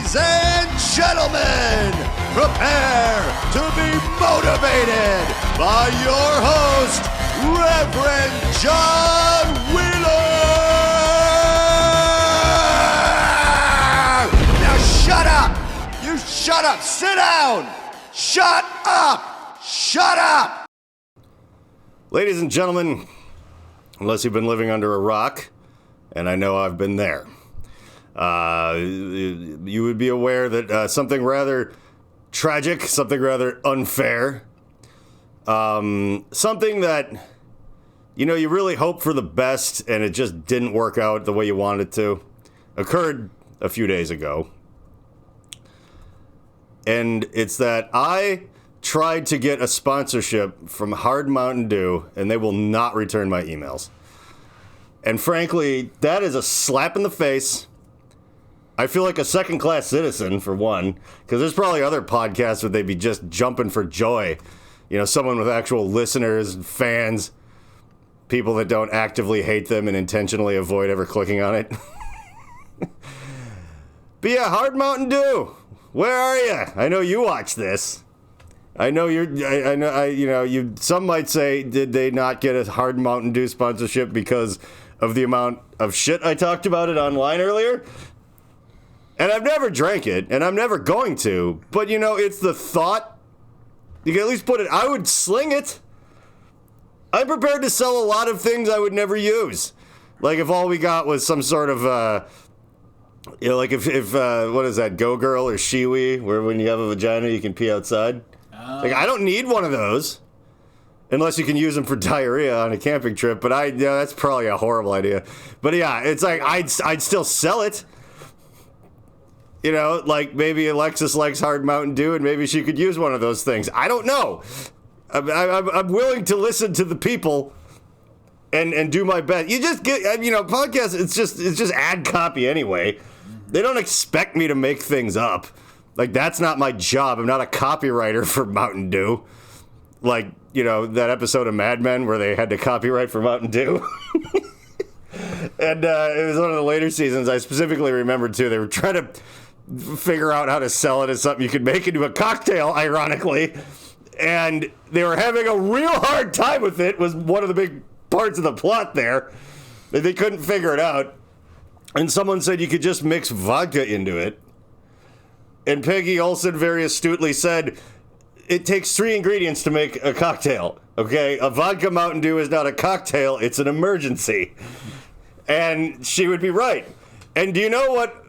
Ladies and gentlemen, prepare to be motivated by your host, Reverend John Wheeler! Now shut up! You shut up! Sit down! Shut up! Shut up! Ladies and gentlemen, unless you've been living under a rock, and I know I've been there, you would be aware that something rather tragic, something rather unfair, something that, you know, you really hope for the best and it just didn't work out the way you wanted it to, occurred a few days ago. And it's that I tried to get a sponsorship from Hard Mountain Dew, and they will not return my emails. And frankly, that is a slap in the face. I feel like a second-class citizen, for one, because there's probably other podcasts where they'd be just jumping for joy. You know, someone with actual listeners, fans, people that don't actively hate them and intentionally avoid ever clicking on it. But yeah, Hard Mountain Dew, where are you? I know you watch this. I know some might say, did they not get a Hard Mountain Dew sponsorship because of the amount of shit I talked about it online earlier? And I've never drank it, and I'm never going to. But, you know, it's the thought. You can at least put it, I would sling it. I'm prepared to sell a lot of things I would never use. Like if all we got was some sort of, you know, like if what is that, Go Girl or Shiwi, where when you have a vagina you can pee outside? Like, I don't need one of those. Unless you can use them for diarrhea on a camping trip. But that's probably a horrible idea. But yeah, it's like, I'd still sell it. You know, like maybe Alexis likes Hard Mountain Dew and maybe she could use one of those things. I don't know. I'm willing to listen to the people and do my best. You just get, you know, podcasts, it's just ad copy anyway. They don't expect me to make things up. Like, that's not my job. I'm not a copywriter for Mountain Dew. Like, you know, that episode of Mad Men where they had to copyright for Mountain Dew. And it was one of the later seasons. I specifically remembered, too. They were trying to figure out how to sell it as something you could make into a cocktail, ironically. And they were having a real hard time with it, was one of the big parts of the plot there. They couldn't figure it out. And someone said you could just mix vodka into it. And Peggy Olson very astutely said, it takes 3 ingredients to make a cocktail, okay? A vodka Mountain Dew is not a cocktail, it's an emergency. And she would be right. And do you know what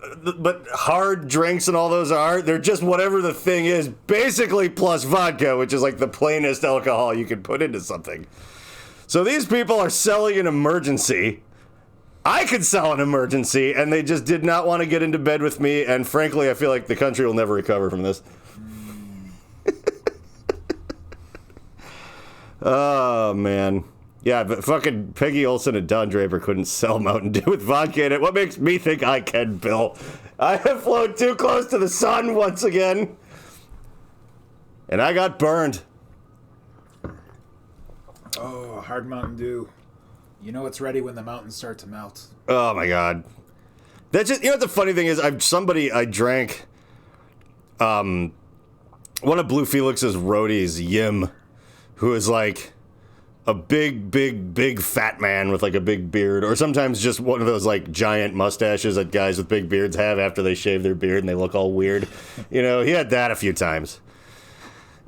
hard drinks and all those are? They're just whatever the thing is, basically plus vodka, which is like the plainest alcohol you can put into something. So these people are selling an emergency. I could sell an emergency, and they just did not want to get into bed with me, and frankly, I feel like the country will never recover from this. Oh, man. Yeah, but fucking Peggy Olson and Don Draper couldn't sell Mountain Dew with vodka in it. What makes me think I can, Bill? I have flown too close to the sun once again, and I got burned. Oh, Hard Mountain Dew. You know it's ready when the mountains start to melt. Oh my God. That's just, you know what the funny thing is? I drank one of Blue Felix's roadies, Yim, who is like a big fat man with like a big beard, or sometimes just one of those like giant mustaches that guys with big beards have after they shave their beard and they look all weird. You know, he had that a few times.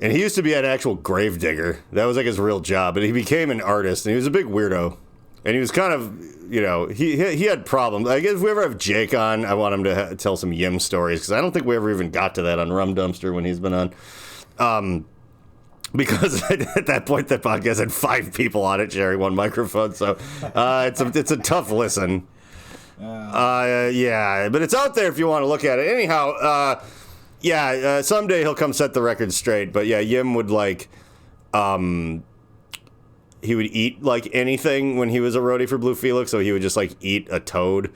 And he used to be an actual gravedigger. That was like his real job. But he became an artist, and he was a big weirdo. And he was kind of, you know, he had problems. I guess if we ever have Jake on, I want him to tell some Yim stories, because I don't think we ever even got to that on Rum Dumpster when he's been on. Because at that point, that podcast had 5 people on it sharing one microphone, so it's a tough listen. Yeah, but it's out there if you want to look at it. Anyhow, someday he'll come set the record straight. But yeah, Yim would like, he would eat like anything when he was a roadie for Blue Felix. So he would just like eat a toad,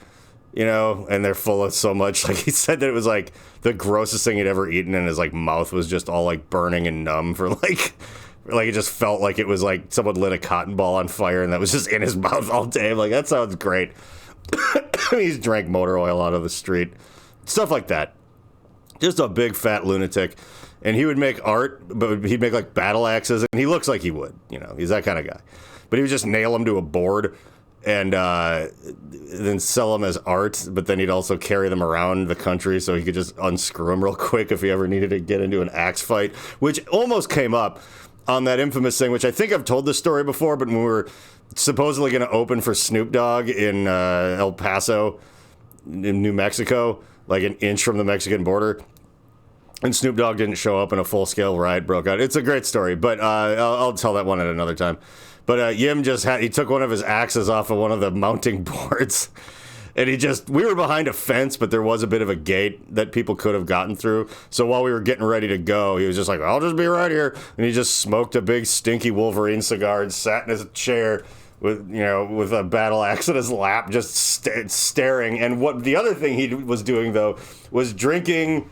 you know, and they're full of so much. Like he said that it was like the grossest thing he'd ever eaten, and his like mouth was just all like burning and numb for like it just felt like it was like someone lit a cotton ball on fire and that was just in his mouth all day. I'm like, that sounds great. He's drank motor oil out of the street, stuff like that. Just a big fat lunatic. And he would make art, but he'd make like battle axes, and he looks like he would, he's that kind of guy. But he would just nail them to a board and then sell them as art, but then he'd also carry them around the country so he could just unscrew them real quick if he ever needed to get into an axe fight, which almost came up on that infamous thing, which I think I've told this story before, but when we were supposedly going to open for Snoop Dogg in El Paso, in New Mexico, like an inch from the Mexican border, and Snoop Dogg didn't show up and a full-scale riot broke out. It's a great story, but I'll tell that one at another time. But Yim he took one of his axes off of one of the mounting boards, and we were behind a fence, but there was a bit of a gate that people could have gotten through. So while we were getting ready to go, he was just like, I'll just be right here. And he just smoked a big stinky Wolverine cigar and sat in his chair with a battle axe in his lap, just staring. And what the other thing he was doing, though, was drinking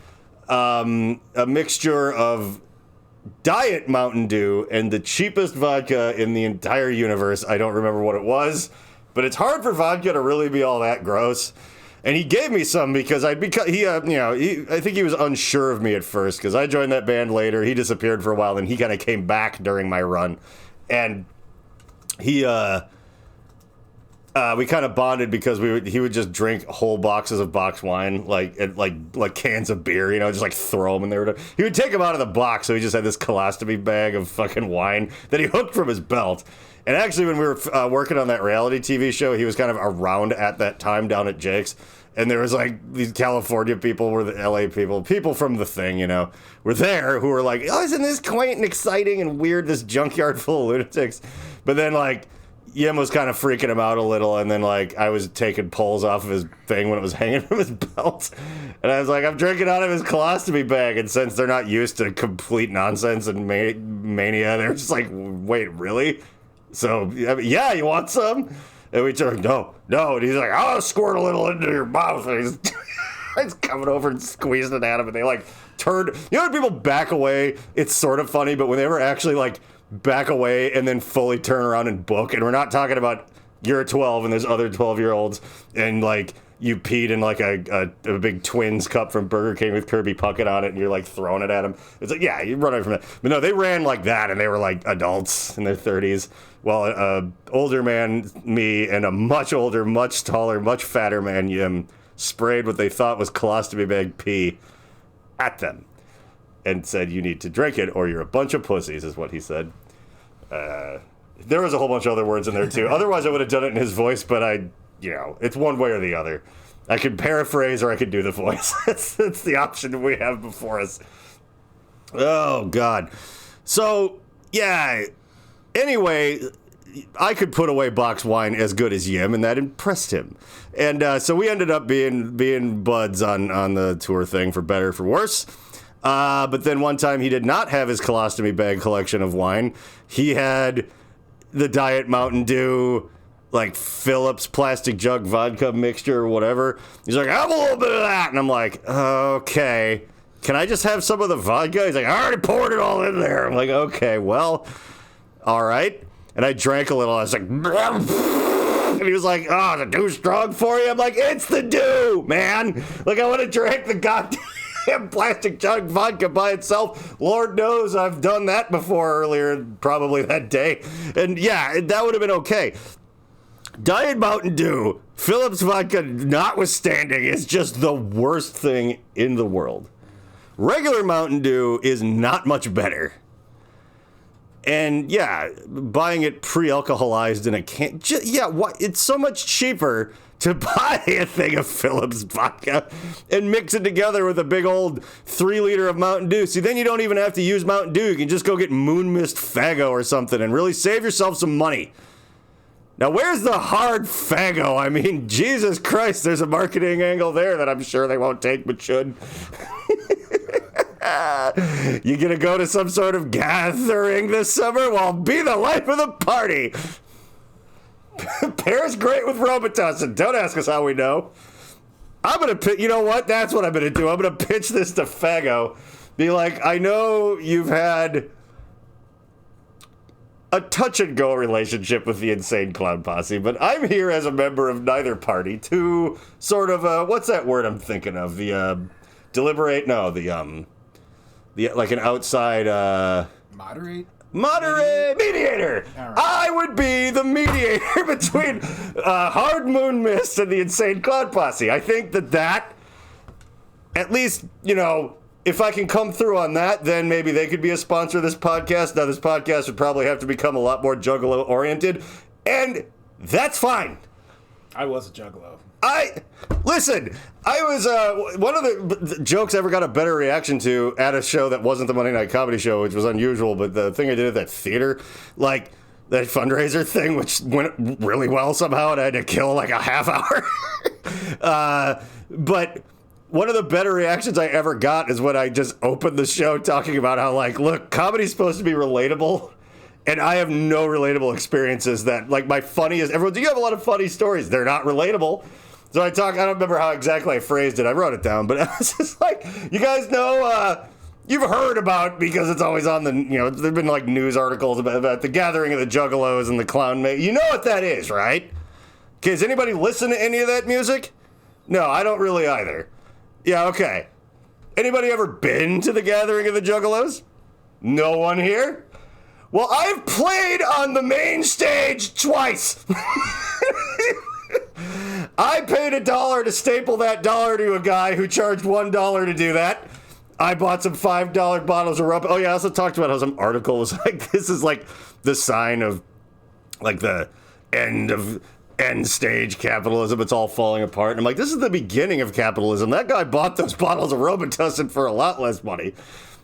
a mixture of Diet Mountain Dew and the cheapest vodka in the entire universe. I don't remember what it was, but it's hard for vodka to really be all that gross. And he gave me some because I think he was unsure of me at first because I joined that band later. He disappeared for a while, and he kind of came back during my run, and he we kind of bonded because he would just drink whole boxes of box wine, like cans of beer, just like throw them in there. He would take them out of the box, so he just had this colostomy bag of fucking wine that he hooked from his belt. And actually, when we were working on that reality TV show, he was kind of around at that time down at Jake's. And there was like these California people, were the LA people from the thing, were there who were like, oh, isn't this quaint and exciting and weird, this junkyard full of lunatics? But then like, Yim was kind of freaking him out a little, and then like I was taking pulls off of his thing when it was hanging from his belt, and I was like, I'm drinking out of his colostomy bag, and since they're not used to complete nonsense and mania, they're just like, wait, really? So yeah, you want some? And we turned, no, and he's like, I'll squirt a little into your mouth, and he's coming over and squeezing it at him, and they like turned. When people back away, it's sort of funny, but when they were actually like back away and then fully turn around and book, and we're not talking about you're 12 and there's other 12-year-olds and like you peed in like a big Twins cup from Burger King with Kirby Puckett on it and you're like throwing it at them. It's like, yeah, you run away from that. But no, they ran like that, and they were like adults in their 30s, while a older man, me, and a much older, much taller, much fatter man, Yim, sprayed what they thought was colostomy bag pee at them and said, you need to drink it or you're a bunch of pussies, is what he said. There was a whole bunch of other words in there too. Otherwise I would have done it in his voice, but it's one way or the other. I could paraphrase or I could do the voice. That's the option we have before us. Oh God. So yeah, anyway, I could put away box wine as good as Yim, and that impressed him. And so we ended up being buds on the tour thing, for better or for worse. But then one time he did not have his colostomy bag collection of wine. He had the Diet Mountain Dew, like Phillips plastic jug vodka mixture or whatever. He's like, have a little bit of that. And I'm like, okay, can I just have some of the vodka? He's like, I already poured it all in there. I'm like, okay, well, all right. And I drank a little. I was like, and he was like, oh, the dew strong for you? I'm like, it's the dew, man. Like, I want to drink the goddamn plastic jug vodka by itself. Lord knows I've done that before earlier, probably that day. And yeah, that would have been okay. Diet Mountain Dew, Phillips vodka notwithstanding, is just the worst thing in the world. Regular Mountain Dew is not much better. And yeah, buying it pre-alcoholized in a can, it's so much cheaper to buy a thing of Phillips vodka and mix it together with a big old 3-liter of Mountain Dew. See, then you don't even have to use Mountain Dew. You can just go get Moon Mist Faggo or something and really save yourself some money. Now, where's the hard Faggo? I mean, Jesus Christ, there's a marketing angle there that I'm sure they won't take, but should. You gonna go to some sort of gathering this summer? Well, be the life of the party. Pair's great with Robitussin. Don't ask us how we know. I'm gonna you know what? That's what I'm gonna do. I'm gonna pitch this to Faggo. Be like, I know you've had a touch-and-go relationship with the Insane Clown Posse, but I'm here as a member of neither party to sort of, what's that word I'm thinking of? The Deliberate? No, the like an outside Moderate? Mediator. Right. I would be the mediator between Hard Moon Mist and the Insane Cloud Posse. I think that at least, if I can come through on that, then maybe they could be a sponsor of this podcast. Now, this podcast would probably have to become a lot more Juggalo-oriented, and that's fine. I was a Juggalo. Listen, I was, one of the jokes I ever got a better reaction to at a show that wasn't the Monday Night Comedy Show, which was unusual, but the thing I did at that theater, like, that fundraiser thing, which went really well somehow, and I had to kill like a half hour. But one of the better reactions I ever got is when I just opened the show talking about how, like, look, comedy's supposed to be relatable. And I have no relatable experiences that, like, my funniest, everyone's, you have a lot of funny stories. They're not relatable. So I don't remember how exactly I phrased it. I wrote it down, but I was just like, you guys know, you've heard about, because it's always on the, there've been like news articles about the gathering of the Juggalos and the clown mate. You know what that is, right? Okay, does anybody listen to any of that music? No, I don't really either. Yeah, okay. Anybody ever been to the gathering of the Juggalos? No one here? Well, I've played on the main stage twice. I paid $1 to staple that dollar to a guy who charged $1 to do that. I bought some $5 bottles of robe. Oh yeah, I also talked about how some article was like, this is like the sign of like the end stage capitalism. It's all falling apart. And I'm like, this is the beginning of capitalism. That guy bought those bottles of Robitussin for a lot less money.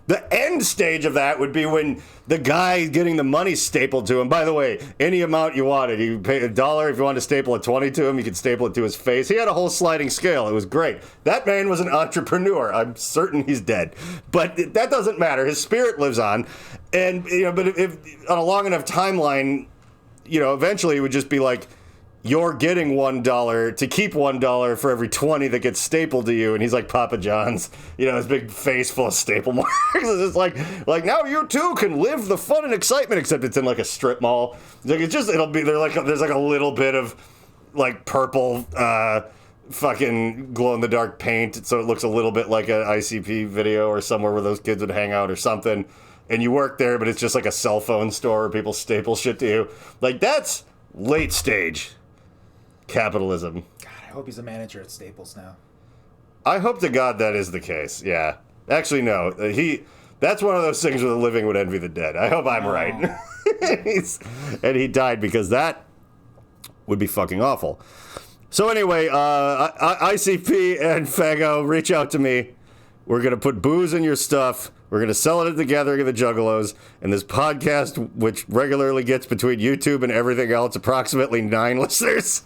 The end stage of that would be when the guy getting the money stapled to him. By the way, any amount you wanted. You pay $1 if you wanted to staple a 20 to him. You could staple it to his face. He had a whole sliding scale. It was great. That man was an entrepreneur. I'm certain he's dead, but that doesn't matter. His spirit lives on, and but if on a long enough timeline, eventually it would just be like, you're getting $1 to keep $1 for every 20 that gets stapled to you. And he's like Papa John's, his big face full of staple marks. It's just like now you too can live the fun and excitement, except it's in like a strip mall. Like there's like a little bit of like purple fucking glow in the dark paint. So it looks a little bit like an ICP video or somewhere where those kids would hang out or something. And you work there, but it's just like a cell phone store where people staple shit to you. Like that's late stage capitalism. God, I hope he's a manager at Staples now. I hope to God that is the case. Yeah. Actually, no. That's one of those things where the living would envy the dead. I hope I'm right. And he died because that would be fucking awful. So anyway, ICP and Fago, reach out to me. We're going to put booze in your stuff. We're going to sell it at the Gathering of the Juggalos. And this podcast, which regularly gets between YouTube and everything else, approximately 9 listeners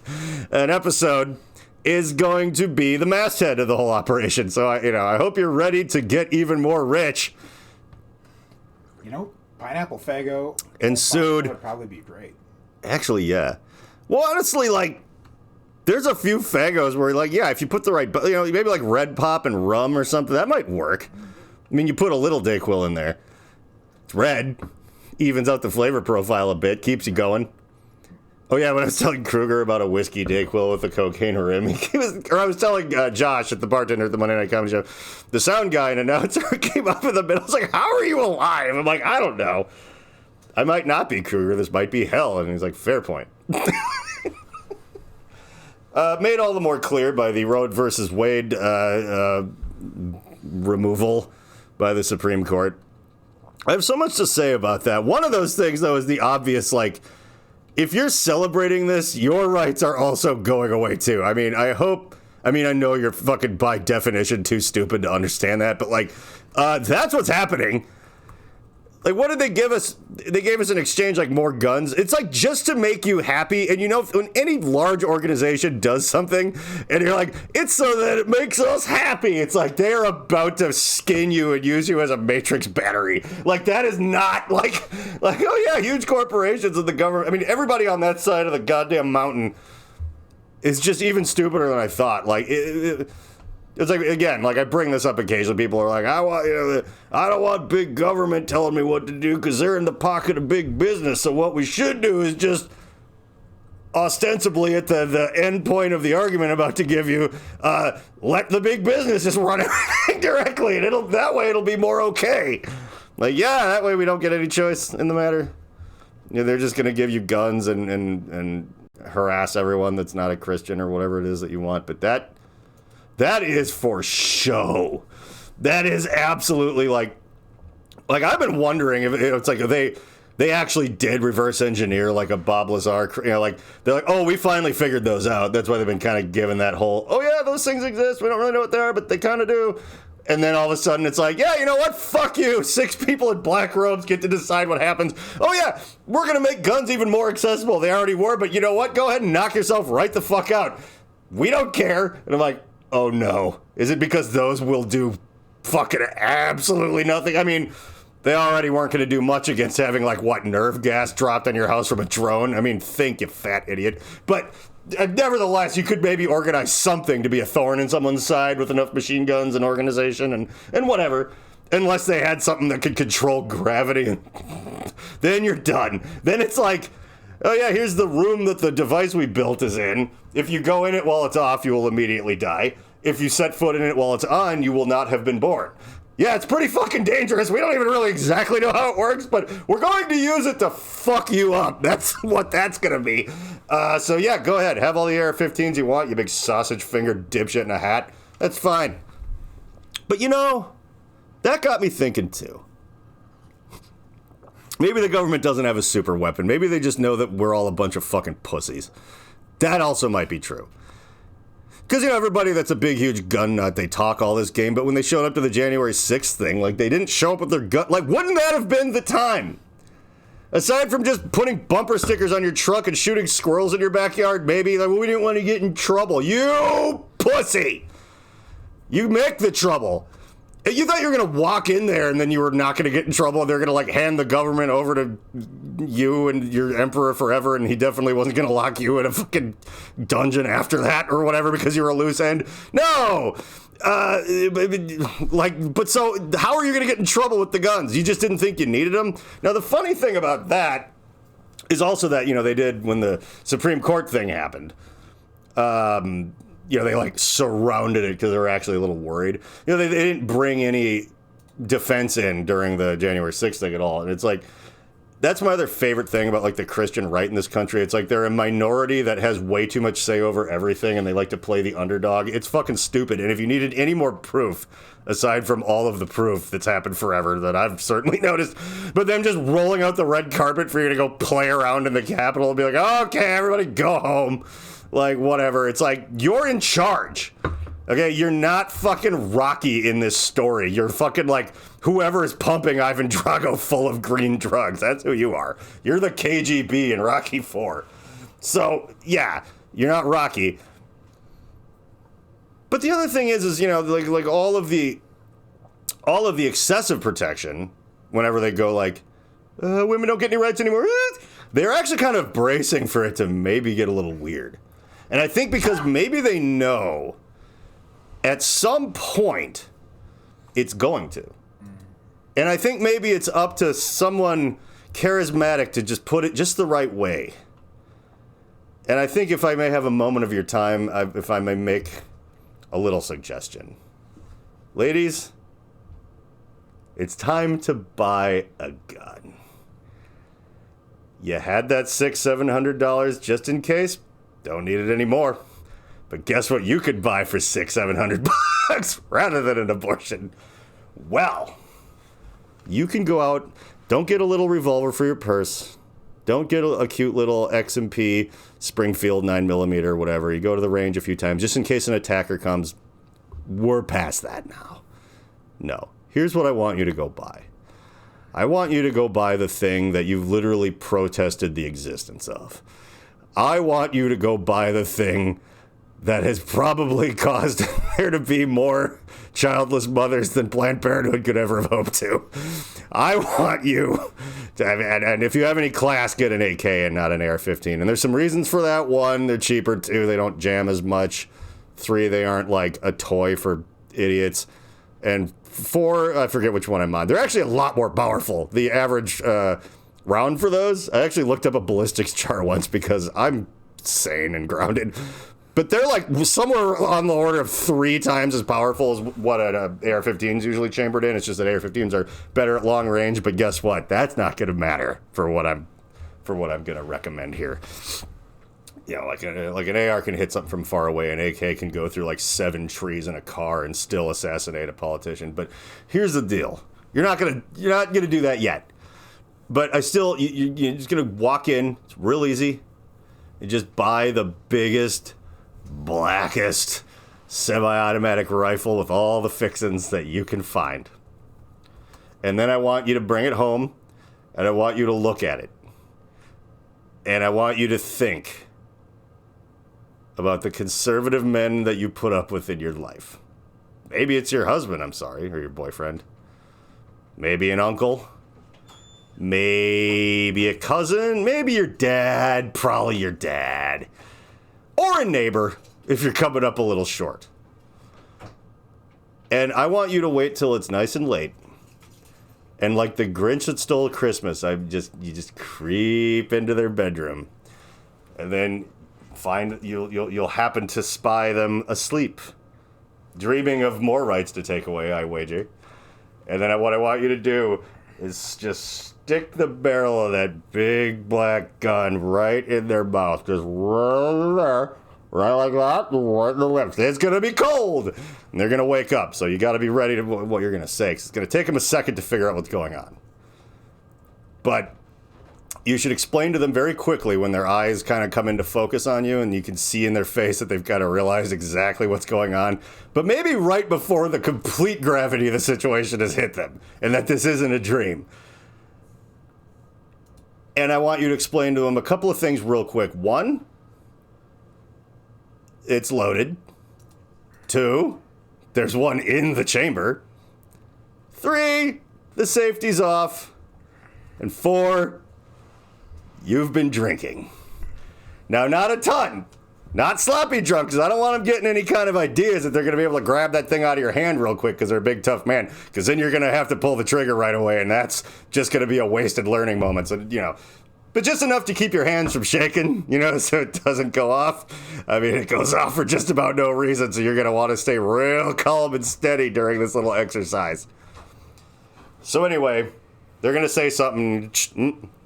an episode, is going to be the masthead of the whole operation. So, I hope you're ready to get even more rich. Pineapple Fago and sued would probably be great. Actually, yeah. Well, honestly, like, there's a few Fagos where, like, yeah, if you put the right, maybe like Red Pop and rum or something, that might work. I mean, you put a little Dayquil in there. It's red. Evens out the flavor profile a bit. Keeps you going. Oh, yeah, when I was telling Kruger about a whiskey Dayquil with a cocaine rim, I was telling Josh, at the bartender at the Monday Night Comedy Show, the sound guy and announcer came up in the middle. I was like, how are you alive? I'm like, I don't know. I might not be Kruger. This might be hell. And he's like, fair point. Made all the more clear by the Roe versus Wade removal by the Supreme Court. I have so much to say about that. One of those things, though, is the obvious, like, if you're celebrating this, your rights are also going away, too. I mean, I know you're fucking by definition too stupid to understand that, but, like, that's what's happening. Like, what did they give us? They gave us in exchange, like, more guns. It's, like, just to make you happy. And, when any large organization does something, and you're like, it's so that it makes us happy. It's like they're about to skin you and use you as a matrix battery. Like, that is not, like oh, yeah, huge corporations and the government. I mean, everybody on that side of the goddamn mountain is just even stupider than I thought. Like, it's like, again, like I bring this up occasionally. People are like, I don't want big government telling me what to do because they're in the pocket of big business. So what we should do is just ostensibly at the end point of the argument about to give you, let the big business just run everything directly, and that way it'll be more okay. Like, yeah, that way we don't get any choice in the matter. You know, they're just going to give you guns and harass everyone that's not a Christian or whatever it is that you want. But that is for show. That is absolutely like I've been wondering if it's like if they actually did reverse engineer like a Bob Lazar, you know, like they're like, oh, we finally figured those out. That's why they've been kind of given that whole, oh yeah, those things exist. We don't really know what they are, but they kind of do. And then all of a sudden it's like, yeah, you know what? Fuck you. 6 people in black robes get to decide what happens. Oh yeah, we're going to make guns even more accessible. They already were, but you know what? Go ahead and knock yourself right the fuck out. We don't care. And I'm like, oh no. Is it because those will do fucking absolutely nothing? I mean, they already weren't going to do much against having like, what, nerve gas dropped on your house from a drone? I mean, think, you fat idiot. But nevertheless, you could maybe organize something to be a thorn in someone's side with enough machine guns and organization and whatever. Unless they had something that could control gravity. Then you're done. Then it's like, oh yeah, here's the room that the device we built is in. If you go in it while it's off, you will immediately die. If you set foot in it while it's on, you will not have been born. Yeah, it's pretty fucking dangerous. We don't even really exactly know how it works, but we're going to use it to fuck you up. That's what that's going to be. So yeah, go ahead. Have all the AR-15s you want, you big sausage-fingered dipshit in a hat. That's fine. But you know, that got me thinking too. Maybe the government doesn't have a super weapon. Maybe they just know that we're all a bunch of fucking pussies. That also might be true. Because, you know, everybody that's a big, huge gun nut, they talk all this game, but when they showed up to the January 6th thing, like, they didn't show up with their gun. Like, wouldn't that have been the time? Aside from just putting bumper stickers on your truck and shooting squirrels in your backyard, maybe, like, we didn't want to get in trouble. You pussy! You make the trouble. You thought you were going to walk in there and then you were not going to get in trouble and they're going to, like, hand the government over to you and your emperor forever, and he definitely wasn't going to lock you in a fucking dungeon after that or whatever because you were a loose end. No! But so, how are you going to get in trouble with the guns? You just didn't think you needed them? Now, the funny thing about that is also that, you know, they did when the Supreme Court thing happened. You know, they, like, surrounded it because they were actually a little worried. You know, they didn't bring any defense in during the January 6th thing at all. And it's like, that's my other favorite thing about, like, the Christian right in this country. It's like they're a minority that has way too much say over everything, and they like to play the underdog. It's fucking stupid. And if you needed any more proof, aside from all of the proof that's happened forever that I've certainly noticed, but them just rolling out the red carpet for you to go play around in the Capitol and be like, okay, everybody go home. Like, whatever. It's like, you're in charge. Okay, you're not fucking Rocky in this story. You're fucking, like, whoever is pumping Ivan Drago full of green drugs. That's who you are. You're the KGB in Rocky 4. So, yeah, you're not Rocky. But the other thing is you know, like all of the excessive protection, whenever they go, like, women don't get any rights anymore, they're actually kind of bracing for it to maybe get a little weird. And I think because maybe they know at some point it's going to. And I think maybe it's up to someone charismatic to just put it just the right way. And I think if I may have a moment of your time, if I may make a little suggestion. Ladies, it's time to buy a gun. You had that $600-700 just in case. Don't need it anymore. But guess what you could buy for $600-700 rather than an abortion? Well, you can go out. Don't get a little revolver for your purse. Don't get a cute little X&P Springfield 9mm, whatever. You go to the range a few times just in case an attacker comes. We're past that now. No. Here's what I want you to go buy. I want you to go buy the thing that you've literally protested the existence of. I want you to go buy the thing that has probably caused there to be more childless mothers than Planned Parenthood could ever have hoped to. I want you to have, and if you have any class, get an AK and not an AR-15. And there's some reasons for that. 1, they're cheaper. 2, they don't jam as much. 3, they aren't like a toy for idiots. And 4, I forget which one I'm on. They're actually a lot more powerful. The average round for those, I actually looked up a ballistics chart once because I'm sane and grounded. But they're like somewhere on the order of 3 times as powerful as what an AR-15 is usually chambered in. It's just that AR-15s are better at long range. But guess what? That's not going to matter for what I'm going to recommend here. You know, like an AR can hit something from far away. An AK can go through like 7 trees in a car and still assassinate a politician. But here's the deal: you're not gonna do that yet. But you're just gonna walk in. It's real easy. You just buy the biggest, blackest semi-automatic rifle with all the fixins that you can find. And then I want you to bring it home, and I want you to look at it. And I want you to think about the conservative men that you put up with in your life. Maybe it's your husband, or your boyfriend. Maybe an uncle. Maybe a cousin. Maybe your dad. Probably your dad. Or a neighbor, if you're coming up a little short. And I want you to wait till it's nice and late. And like the Grinch that stole Christmas, you just creep into their bedroom. And then you'll happen to spy them asleep. Dreaming of more rights to take away, I wager. And then what I want you to do is just stick the barrel of that big black gun right in their mouth. Just right there, right like that, right in the lips. It's going to be cold. And they're going to wake up. So you got to be ready to what you're going to say. 'Cause it's going to take them a second to figure out what's going on. But you should explain to them very quickly when their eyes kind of come into focus on you and you can see in their face that they've got to realize exactly what's going on. But maybe right before the complete gravity of the situation has hit them and that this isn't a dream. And I want you to explain to them a couple of things real quick. 1, it's loaded. 2, there's one in the chamber. 3, the safety's off. And 4, you've been drinking. Now, not a ton. Not sloppy drunk, because I don't want them getting any kind of ideas that they're going to be able to grab that thing out of your hand real quick because they're a big, tough man. Because then you're going to have to pull the trigger right away, and that's just going to be a wasted learning moment. So, but just enough to keep your hands from shaking, so it doesn't go off. I mean, it goes off for just about no reason, so you're going to want to stay real calm and steady during this little exercise. So anyway, they're going to say something.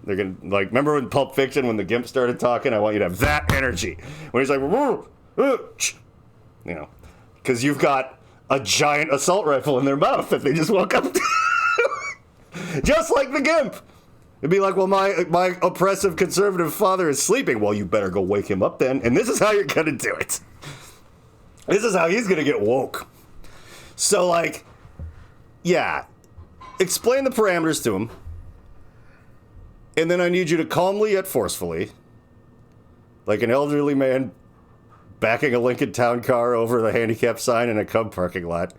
They're going to, remember in Pulp Fiction when the Gimp started talking? I want you to have that energy. When he's like, because you've got a giant assault rifle in their mouth that they just woke up to. Just like the Gimp. It'd be like, well, my oppressive conservative father is sleeping. Well, you better go wake him up then. And this is how you're going to do it. This is how he's going to get woke. So, explain the parameters to him. And then I need you to calmly yet forcefully, like an elderly man backing a Lincoln Town car over the handicap sign in a Cub parking lot,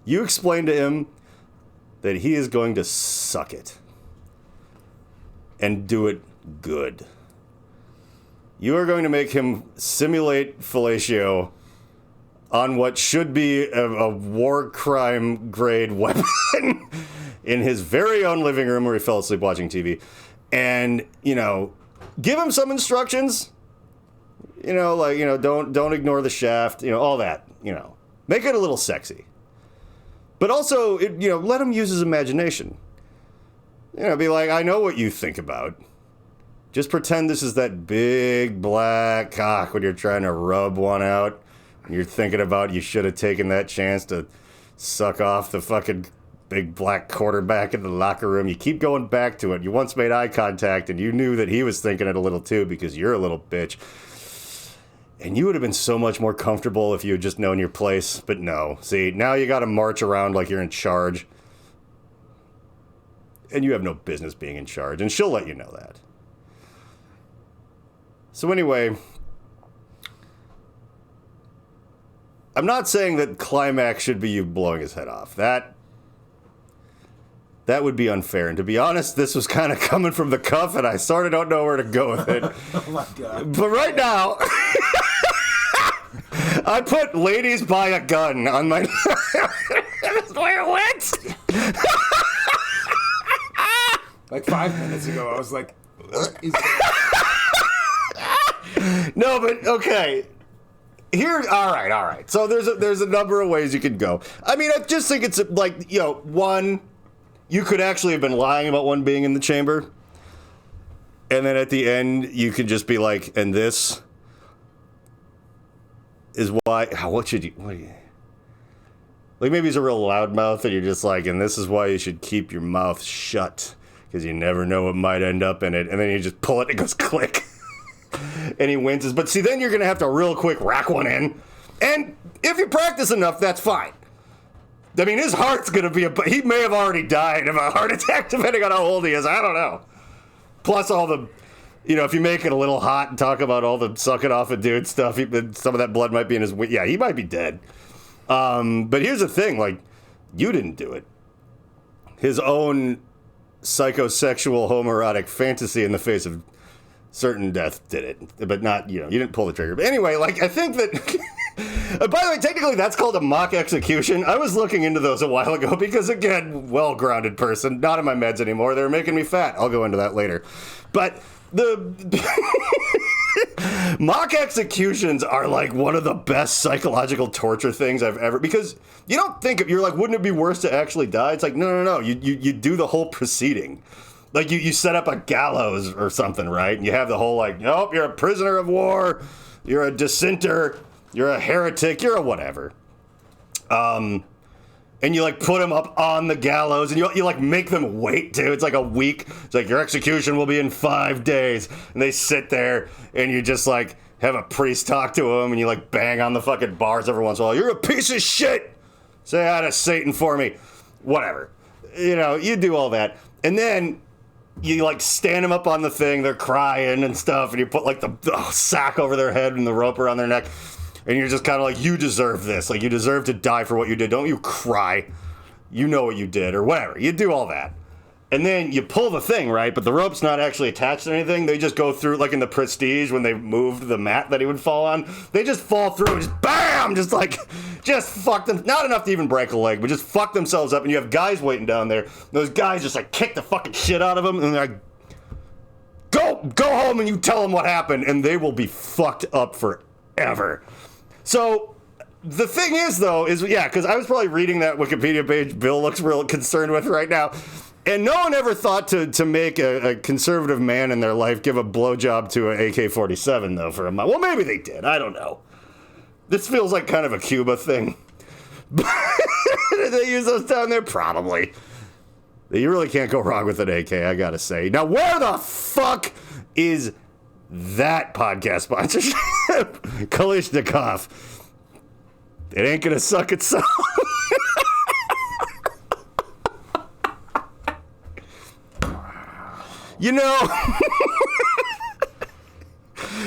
you explain to him that he is going to suck it. And do it good. You are going to make him simulate fellatio on what should be a war crime grade weapon in his very own living room where he fell asleep watching TV. And, give him some instructions. Don't ignore the shaft, all that, Make it a little sexy. But also, let him use his imagination. Be like, I know what you think about. Just pretend this is that big black cock when you're trying to rub one out. And you're thinking about you should have taken that chance to suck off the fucking big black quarterback in the locker room. You keep going back to it. You once made eye contact and you knew that he was thinking it a little too because you're a little bitch. And you would have been so much more comfortable if you had just known your place. But no. See, now you got to march around like you're in charge. And you have no business being in charge. And she'll let you know that. So anyway, I'm not saying that Climax should be you blowing his head off. That would be unfair. And to be honest, this was kind of coming from the cuff, and I sort of don't know where to go with it. Oh my God. But right now, I put ladies buy a gun on my... That's where it went. Like 5 minutes ago, I was like, what is that? No, but okay. Here, all right. So there's a number of ways you could go. I mean, I just think it's like, one, you could actually have been lying about one being in the chamber. And then at the end, you could just be like, and this is why, what do you, like maybe he's a real loudmouth and you're just like, and this is why you should keep your mouth shut because you never know what might end up in it. And then you just pull it and it goes click. And he wins. But see, then you're going to have to real quick rack one in. And if you practice enough, that's fine. I mean, his heart's going to be he may have already died of a heart attack, depending on how old he is. I don't know. Plus all the, if you make it a little hot and talk about all the suck it off a dude stuff, some of that blood might be in his, he might be dead. But here's the thing, like, you didn't do it. His own psychosexual homoerotic fantasy in the face of certain death did it, but not, you didn't pull the trigger. But anyway, like, I think that, by the way, technically that's called a mock execution. I was looking into those a while ago because, again, well-grounded person, not in my meds anymore. They were making me fat. I'll go into that later. But the mock executions are like one of the best psychological torture things I've ever, because you don't think, you're like, wouldn't it be worse to actually die? It's like, no. You do the whole proceeding. Like, you set up a gallows or something, right? And you have the whole, like, nope, you're a prisoner of war, you're a dissenter, you're a heretic, you're a whatever. And you, like, put them up on the gallows, and you like, make them wait, too. It's like a week. It's like, your execution will be in 5 days. And they sit there, and you just, like, have a priest talk to them, and you, like, bang on the fucking bars every once in a while. You're a piece of shit! Say hi to Satan for me. Whatever. You do all that. And then you, like, stand them up on the thing, they're crying and stuff, and you put, like, the sack over their head and the rope around their neck, and you're just kind of like, you deserve this. Like, you deserve to die for what you did. Don't you cry. You know what you did, or whatever. You do all that. And then you pull the thing, right? But the rope's not actually attached to anything. They just go through, like in the Prestige, when they moved the mat that he would fall on. They just fall through and just BAM! Just fuck them. Not enough to even break a leg, but just fuck themselves up. And you have guys waiting down there. Those guys just, like, kick the fucking shit out of them. And they're like, go home and you tell them what happened. And they will be fucked up forever. So the thing is, though, because I was probably reading that Wikipedia page Bill looks real concerned with right now. And no one ever thought to make a conservative man in their life give a blowjob to an AK-47, though, for a month. Well, maybe they did. I don't know. This feels like kind of a Cuba thing. Did they use those down there? Probably. You really can't go wrong with an AK, I gotta say. Now, where the fuck is that podcast sponsorship? Kalishnikov. It ain't gonna suck itself.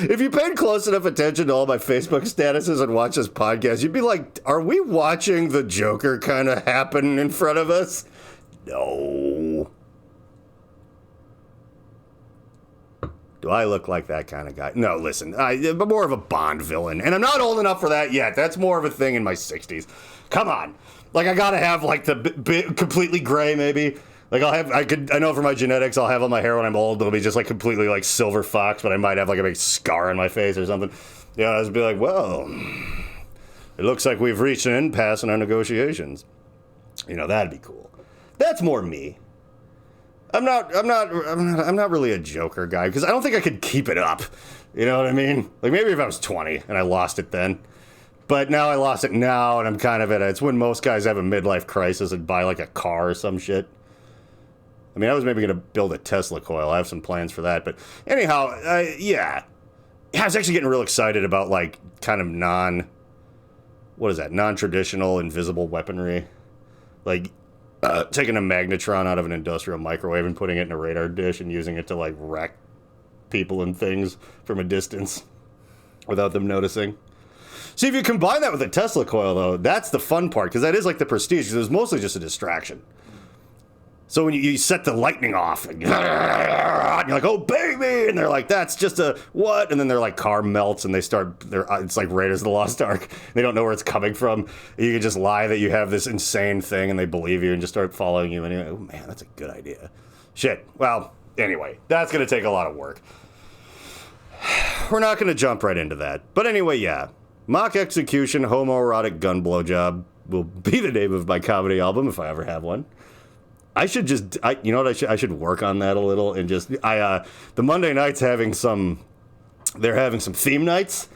If you paid close enough attention to all my Facebook statuses and watch this podcast, you'd be like, are we watching the Joker kind of happen in front of us? No. Do I look like that kind of guy? No, listen, I'm more of a Bond villain, and I'm not old enough for that yet. That's more of a thing in my 60s. Come on. Like, I gotta have, like, the completely gray, maybe. Like, I know for my genetics, I'll have all my hair when I'm old, it'll be just, like, completely, like, silver fox, but I might have, like, a big scar on my face or something. I'll just be like, well, it looks like we've reached an impasse in our negotiations. That'd be cool. That's more me. I'm not really a Joker guy, because I don't think I could keep it up. You know what I mean? Like, maybe if I was 20 and I lost it then. But now I lost it now, and I'm kind of it's when most guys have a midlife crisis and buy, like, a car or some shit. I mean, I was maybe going to build a Tesla coil. I have some plans for that. But anyhow, yeah. I was actually getting real excited about, like, kind of non-traditional invisible weaponry. Like, taking a magnetron out of an industrial microwave and putting it in a radar dish and using it to, like, wreck people and things from a distance without them noticing. See, if you combine that with a Tesla coil, though, that's the fun part, because that is like the Prestige, because it was mostly just a distraction. So when you set the lightning off, and you're like, oh, baby, and they're like, that's just a what? And then their, like, car melts, and it's like Raiders of the Lost Ark. They don't know where it's coming from. You can just lie that you have this insane thing, and they believe you and just start following you. And you're like, oh, man, that's a good idea. Shit. Well, anyway, that's going to take a lot of work. We're not going to jump right into that. But anyway, yeah. Mock Execution, Homoerotic Gun Blowjob will be the name of my comedy album if I ever have one. I should just, you know what, I should work on that a little and just, the Monday night's they're having some theme nights,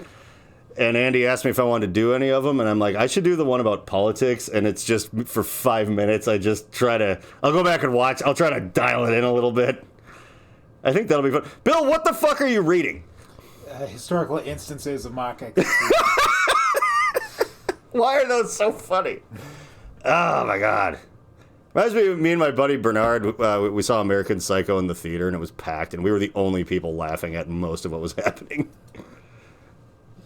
and Andy asked me if I wanted to do any of them, and I'm like, I should do the one about politics, and it's just for 5 minutes, I'll go back and watch, I'll try to dial it in a little bit. I think that'll be fun. Bill, what the fuck are you reading? Historical instances of mock execution. Why are those so funny? Oh my god. Reminds me of me and my buddy Bernard, we saw American Psycho in the theater, and it was packed, and we were the only people laughing at most of what was happening.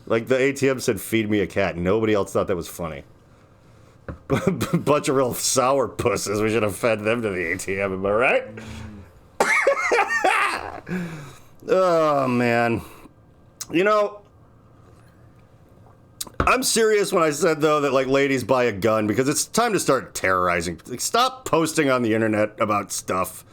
Like, the ATM said, feed me a cat. Nobody else thought that was funny. Bunch of real sour pusses. We should have fed them to the ATM, am I right? Oh, man. You know, I'm serious when I said, though, that, like, ladies buy a gun, because it's time to start terrorizing. Like, stop posting on the internet about stuff.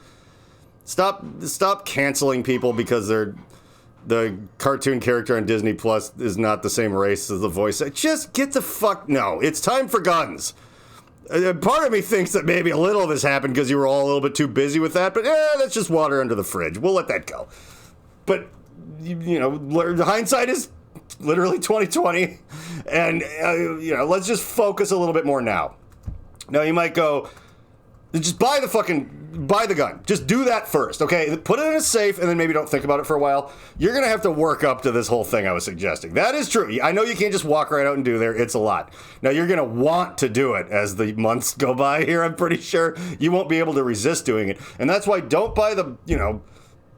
Stop canceling people because the cartoon character on Disney Plus is not the same race as the voice. Just get the fuck... No, it's time for guns. Part of me thinks that maybe a little of this happened because you were all a little bit too busy with that, but that's just water under the fridge. We'll let that go. But, you know, hindsight is literally 2020, and, you know, let's just focus a little bit more now. Now, you might go, just buy the gun. Just do that first, okay? Put it in a safe, and then maybe don't think about it for a while. You're going to have to work up to this whole thing I was suggesting. That is true. I know you can't just walk right out and do there. It's a lot. Now, you're going to want to do it as the months go by here, I'm pretty sure. You won't be able to resist doing it. And that's why don't buy the, you know,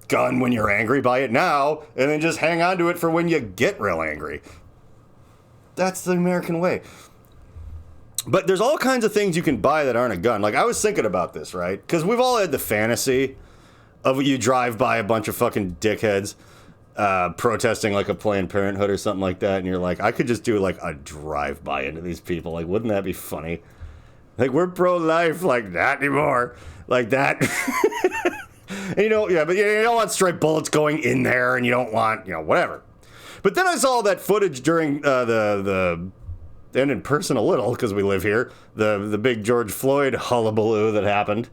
gun when you're angry. Buy it now, and then just hang on to it for when you get real angry. That's the American way. But there's all kinds of things you can buy that aren't a gun. Like, I was thinking about this, right? Because we've all had the fantasy of you drive by a bunch of fucking dickheads protesting like a Planned Parenthood or something like that, and you're like, I could just do like a drive-by into these people. Like, wouldn't that be funny? Like, we're pro-life, like, not anymore. Like that. And you know, yeah, but you don't want straight bullets going in there, and you don't want, you know, whatever. But then I saw that footage during and in person a little, because we live here, the big George Floyd hullabaloo that happened.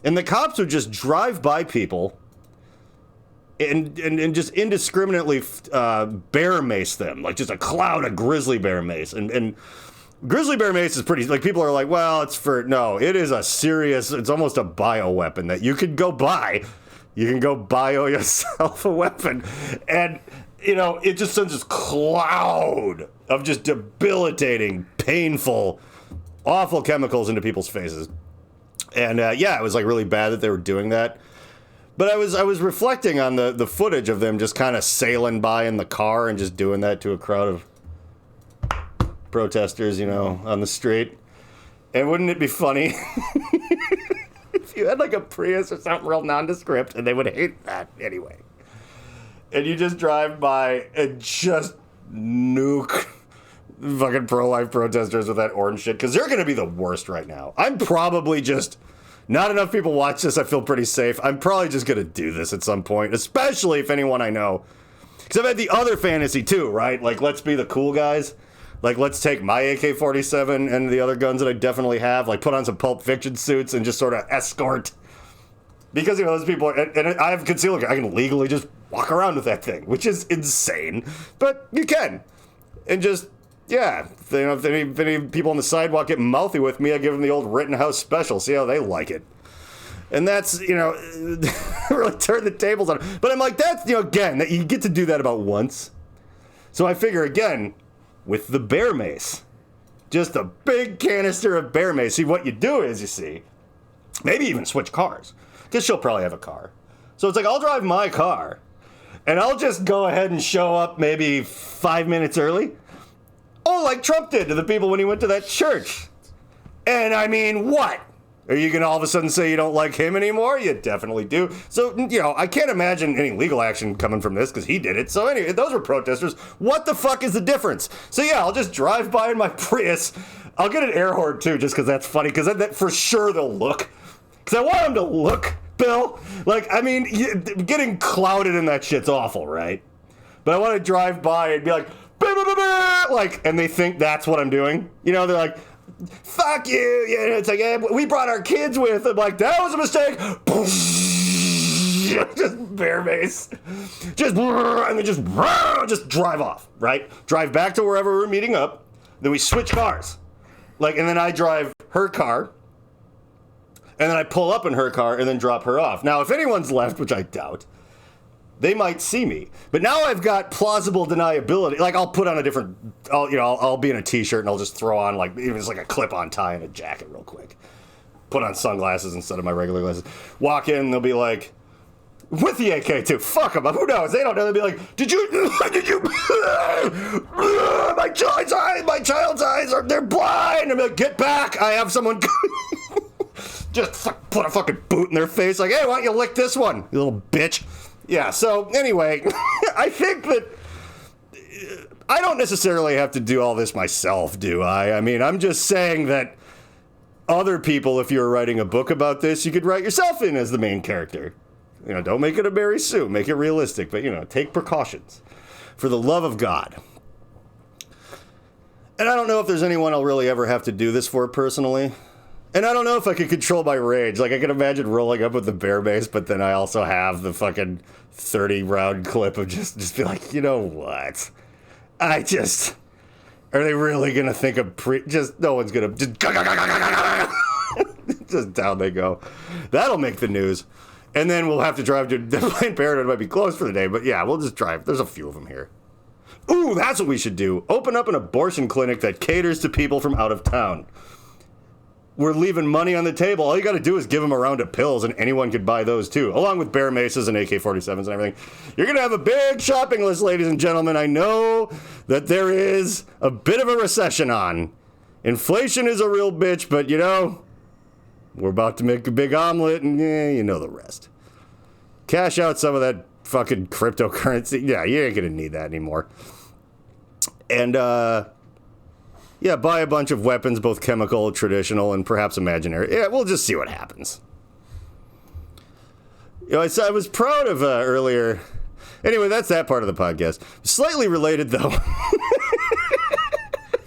And the cops would just drive by people and just indiscriminately bear mace them, like just a cloud of grizzly bear mace. And grizzly bear mace is pretty, like, people are like, well, no, it is a serious, it's almost a bioweapon that you could go buy. You can go bio yourself a weapon. And, you know, it just sends this cloud of just debilitating, painful, awful chemicals into people's faces. And, yeah, it was, like, really bad that they were doing that. But I was reflecting on the footage of them just kind of sailing by in the car and just doing that to a crowd of protesters, you know, on the street. And wouldn't it be funny if you had, like, a Prius or something real nondescript, and they would hate that anyway. And you just drive by and just nuke fucking pro-life protesters with that orange shit, because they're going to be the worst right now. I'm probably just... Not enough people watch this, I feel pretty safe. I'm probably just going to do this at some point, especially if anyone I know... Because I've had the other fantasy, too, right? Like, let's be the cool guys. Like, let's take my AK-47 and the other guns that I definitely have, like, put on some Pulp Fiction suits and just sort of escort. Because, you know, those people... And I have concealed... I can legally just walk around with that thing, which is insane. But you can. And just... Yeah, if any people on the sidewalk get mouthy with me, I give them the old Rittenhouse special, see how they like it. And that's, you know, really turn the tables on it. But I'm like, that's, you know, again, you get to do that about once. So I figure, again, with the bear mace, just a big canister of bear mace. See, what you do is, you see, maybe even switch cars, because she'll probably have a car. So it's like, I'll drive my car, and I'll just go ahead and show up maybe 5 minutes early. Oh, like Trump did to the people when he went to that church. And I mean, what? Are you going to all of a sudden say you don't like him anymore? You definitely do. So, you know, I can't imagine any legal action coming from this because he did it. So anyway, those were protesters. What the fuck is the difference? So yeah, I'll just drive by in my Prius. I'll get an air horn too, just because that's funny, because that for sure they'll look. Because I want them to look, Bill. Like, I mean, getting clouded in that shit's awful, right? But I want to drive by and be like, bah, bah, bah, bah, like, and they think that's what I'm doing. You know, they're like, fuck you. Yeah, it's like, yeah, we brought our kids with. I'm like, that was a mistake. Just bear bass. Just, and then just drive off, right? Drive back to wherever we're meeting up. Then we switch cars. Like, and then I drive her car. And then I pull up in her car and then drop her off. Now, if anyone's left, which I doubt, they might see me. But now I've got plausible deniability. Like, I'll put on a different, I'll be in a t-shirt and I'll just throw on, like, even just like a clip-on tie and a jacket real quick. Put on sunglasses instead of my regular glasses. Walk in, they'll be like, with the AK-2, fuck them, who knows? They don't know. They'll be like, did you, my child's eyes, they're blind. I'm like, get back, I have someone just put a fucking boot in their face, like, hey, why don't you lick this one, you little bitch. Yeah, so anyway, I think that I don't necessarily have to do all this myself, do I? I mean, I'm just saying that other people, if you were writing a book about this, you could write yourself in as the main character. You know, don't make it a Mary Sue, make it realistic, but, you know, take precautions. For the love of God. And I don't know if there's anyone I'll really ever have to do this for personally. And I don't know if I could control my rage. Like, I can imagine rolling up with the bear mace, but then I also have the fucking 30-round clip of just be like, you know what? Are they really going to think of no one's going to, just down they go. That'll make the news. And then we'll have to drive to Planned Parenthood. It might be closed for the day, but yeah, we'll just drive. There's a few of them here. Ooh, that's what we should do. Open up an abortion clinic that caters to people from out of town. We're leaving money on the table. All you got to do is give them a round of pills, and anyone could buy those too, along with bear maces and AK-47s and everything. You're going to have a big shopping list, ladies and gentlemen. I know that there is a bit of a recession on. Inflation is a real bitch, but, you know, we're about to make a big omelet, and yeah, you know the rest. Cash out some of that fucking cryptocurrency. Yeah, you ain't going to need that anymore. And, yeah, buy a bunch of weapons, both chemical, traditional, and perhaps imaginary. Yeah, we'll just see what happens. You know, I was proud of earlier. Anyway, that's that part of the podcast. Slightly related, though.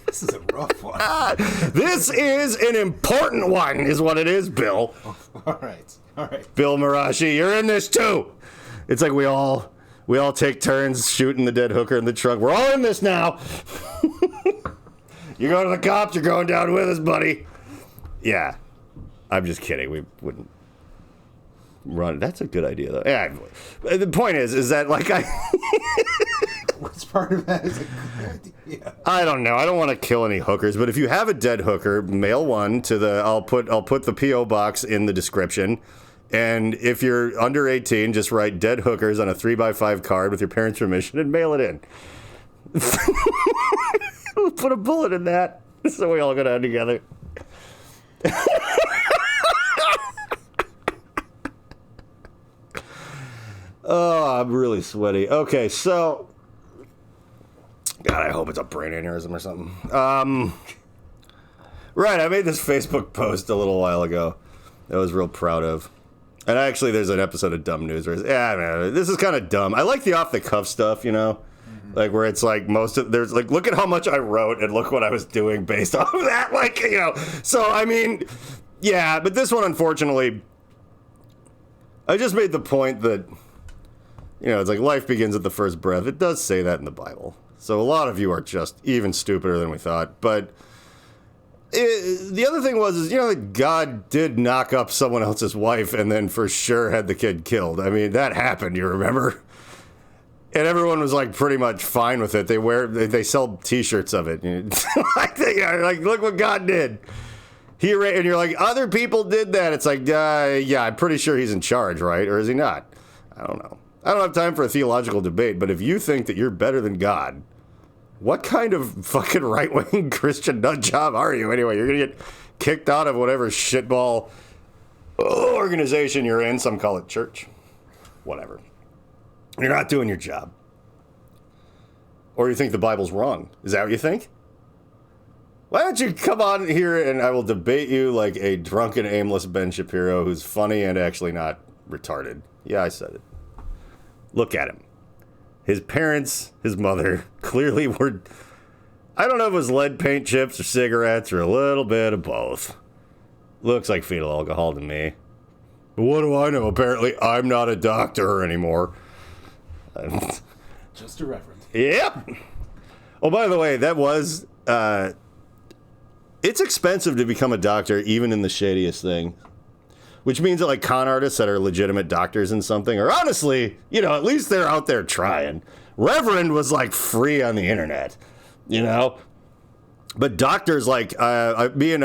This is a rough one. This is an important one, is what it is, Bill. All right. Bill Marashi, you're in this too. It's like we all take turns shooting the dead hooker in the trunk. We're all in this now. You go to the cops, you're going down with us, buddy. Yeah. I'm just kidding. We wouldn't run. That's a good idea, though. Yeah. The point is that, like, What's part of that is a good idea? I don't know. I don't want to kill any hookers, but if you have a dead hooker, mail one to the, I'll put the P.O. box in the description. And if you're under 18, just write dead hookers on a 3x5 card with your parents' permission and mail it in. We'll put a bullet in that so we all go down together. Oh, I'm really sweaty. Okay, so God, I hope it's a brain aneurysm or something. Right, I made this Facebook post a little while ago that I was real proud of. And actually, there's an episode of Dumb News where man, this is kind of dumb. I like the off-the-cuff stuff, you know? Like, where it's like there's like, look at how much I wrote and look what I was doing based off of that. Like, you know, so I mean, yeah, but this one, unfortunately, I just made the point that, you know, it's like life begins at the first breath. It does say that in the Bible. So a lot of you are just even stupider than we thought. But the other thing was, you know, that God did knock up someone else's wife and then for sure had the kid killed. I mean, that happened, you remember? And everyone was like pretty much fine with it. They sell T-shirts of it. like, look what God did. And you're like, other people did that. It's like, yeah, I'm pretty sure he's in charge, right? Or is he not? I don't know. I don't have time for a theological debate, but if you think that you're better than God, what kind of fucking right-wing Christian nut job are you anyway? You're going to get kicked out of whatever shitball organization you're in. Some call it church. Whatever. You're not doing your job. Or you think the Bible's wrong. Is that what you think? Why don't you come on here and I will debate you like a drunken, aimless Ben Shapiro who's funny and actually not retarded. Yeah, I said it. Look at him. his parents, his mother, clearly were, I don't know if it was lead paint chips or cigarettes or a little bit of both. Looks like fetal alcohol to me. But what do I know? Apparently, I'm not a doctor anymore. Just a reverend. Yep. Oh, by the way, that was... it's expensive to become a doctor, even in the shadiest thing. Which means that, like, con artists that are legitimate doctors in something are honestly, at least they're out there trying. Reverend was, like, free on the internet, But doctors, like, being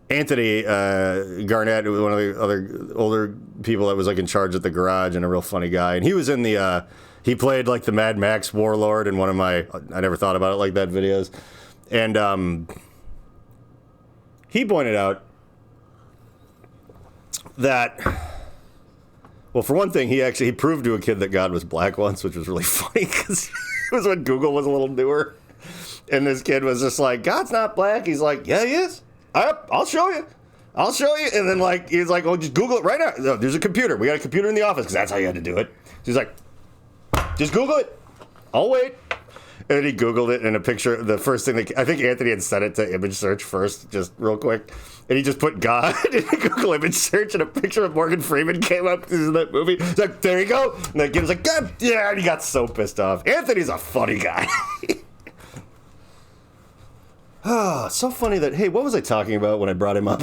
Anthony Garnett, one of the other older people that was, like, in charge at the garage and a real funny guy. And he was in the, he played, like, the Mad Max warlord in one of my, I never thought about it like that videos. And he pointed out that, well, for one thing, he proved to a kid that God was black once, which was really funny because it was when Google was a little newer. And this kid was just like, God's not black. He's like, yeah, he is. I'll show you. I'll show you. And then, like, he's like, oh, just Google it right now. No, there's a computer. We got a computer in the office because that's how you had to do it. So he's like, just Google it. I'll wait. And then he Googled it, and a picture, the first thing I think Anthony had set it to image search first, just real quick. And he just put God in Google image search, and a picture of Morgan Freeman came up. This is that movie. He's like, there you go. And the kid was like, God, yeah. And he got so pissed off. Anthony's a funny guy. Oh, so funny that, hey, what was I talking about when I brought him up?